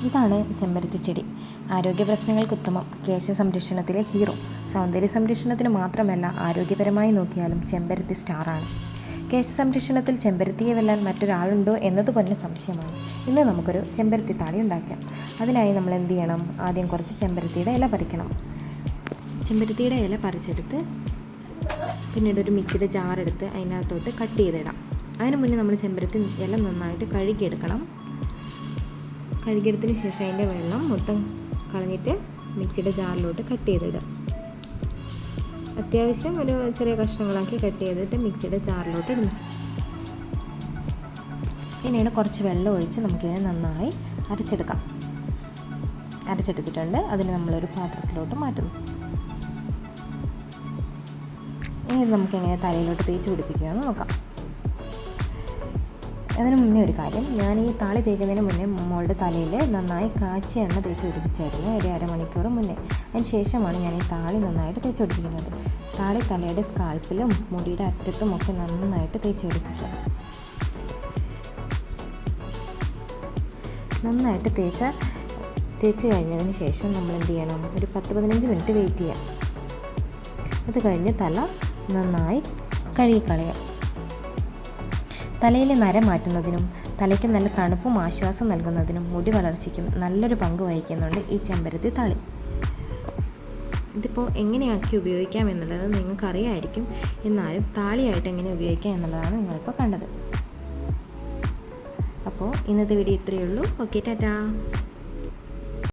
ഇതാണ് ചെമ്പരത്തിച്ചെടി. ആരോഗ്യ പ്രശ്നങ്ങൾക്ക് ഉത്തമം, കേശ സംരക്ഷണത്തിലെ ഹീറോ. സൗന്ദര്യ സംരക്ഷണത്തിന് മാത്രമല്ല, ആരോഗ്യപരമായി നോക്കിയാലും ചെമ്പരത്തി സ്റ്റാറാണ്. കേശ സംരക്ഷണത്തിൽ ചെമ്പരത്തിയെ വെല്ലാൻ മറ്റൊരാളുണ്ടോ എന്നത് തന്നെ സംശയമാണ്. ഇന്ന് നമുക്കൊരു ചെമ്പരത്തി താളി ഉണ്ടാക്കാം. അതിനായി നമ്മൾ എന്ത് ചെയ്യണം? ആദ്യം കുറച്ച് ചെമ്പരത്തിയുടെ ഇല പറിക്കണം. ചെമ്പരത്തിയുടെ ഇല പറിച്ചെടുത്ത് പിന്നീട് ഒരു മിക്സിയുടെ ജാറെടുത്ത് അതിനകത്തോട്ട് കട്ട് ചെയ്തിടാം. അതിന് മുന്നേ നമ്മൾ ചെമ്പരത്തി ഇല നന്നായിട്ട് കഴുകിയെടുക്കണം. കഴുകിയെടുത്തതിന് ശേഷം അതിൻ്റെ വെള്ളം മൊത്തം കളഞ്ഞിട്ട് മിക്സിയുടെ ജാറിലോട്ട് കട്ട് ചെയ്തിടുക. അത്യാവശ്യം ഒരു ചെറിയ കഷ്ണങ്ങളാക്കി കട്ട് ചെയ്തിട്ട് മിക്സിയുടെ ജാറിലോട്ട് ഇടുന്നു. പിന്നീട് കുറച്ച് വെള്ളം ഒഴിച്ച് നമുക്കിതിനെ നന്നായി അരച്ചെടുക്കാം. അരച്ചെടുത്തിട്ടുണ്ട്. അതിന് നമ്മളൊരു പാത്രത്തിലോട്ട് മാറ്റുന്നു. ഇനി ഇത് നമുക്കെങ്ങനെ തലയിലോട്ട് തേച്ച് പിടിപ്പിക്കുകയെന്ന് നോക്കാം. അതിന് മുന്നേ ഒരു കാര്യം, ഞാൻ ഈ താളി തേക്കുന്നതിന് മുന്നേ മോളുടെ തലയിൽ നന്നായി കാച്ചിയ എണ്ണ തേച്ച് പിടിപ്പിച്ചായിരുന്നു, ഒരു അരമണിക്കൂർ മുന്നേ. അതിന് ശേഷമാണ് ഞാൻ ഈ താളി നന്നായിട്ട് തേച്ച് പിടിപ്പിക്കുന്നത്. താളി തലയുടെ സ്കാൽപ്പിലും മുടിയുടെ അറ്റത്തും ഒക്കെ നന്നായിട്ട് തേച്ച് പിടിപ്പിക്കുക. നന്നായിട്ട് തേച്ച് കഴിഞ്ഞതിന് ശേഷം നമ്മൾ എന്ത് ചെയ്യണം? ഒരു 10-15 മിനിറ്റ് വെയിറ്റ് ചെയ്യാം. അത് കഴിഞ്ഞ് തല നന്നായി കഴുകിക്കളയാം. തലയിലെ നര മാറ്റുന്നതിനും തലയ്ക്ക് നല്ല തണുപ്പും ആശ്വാസം നൽകുന്നതിനും മുടി വളർച്ചയ്ക്കും നല്ലൊരു പങ്ക് വഹിക്കുന്നുണ്ട് ഈ ചെമ്പരത്തി താളി. ഇതിപ്പോൾ എങ്ങനെയാക്കി ഉപയോഗിക്കാം എന്നുള്ളത് നിങ്ങൾക്കറിയാമായിരിക്കും. എന്നാലും താളിയായിട്ട് എങ്ങനെ ഉപയോഗിക്കാം എന്നുള്ളതാണ് നിങ്ങളിപ്പോൾ കണ്ടത്. അപ്പോൾ ഇന്നത്തെ വീഡിയോ ഇത്രയേ ഉള്ളൂ. ഓക്കെ, ടാറ്റാ.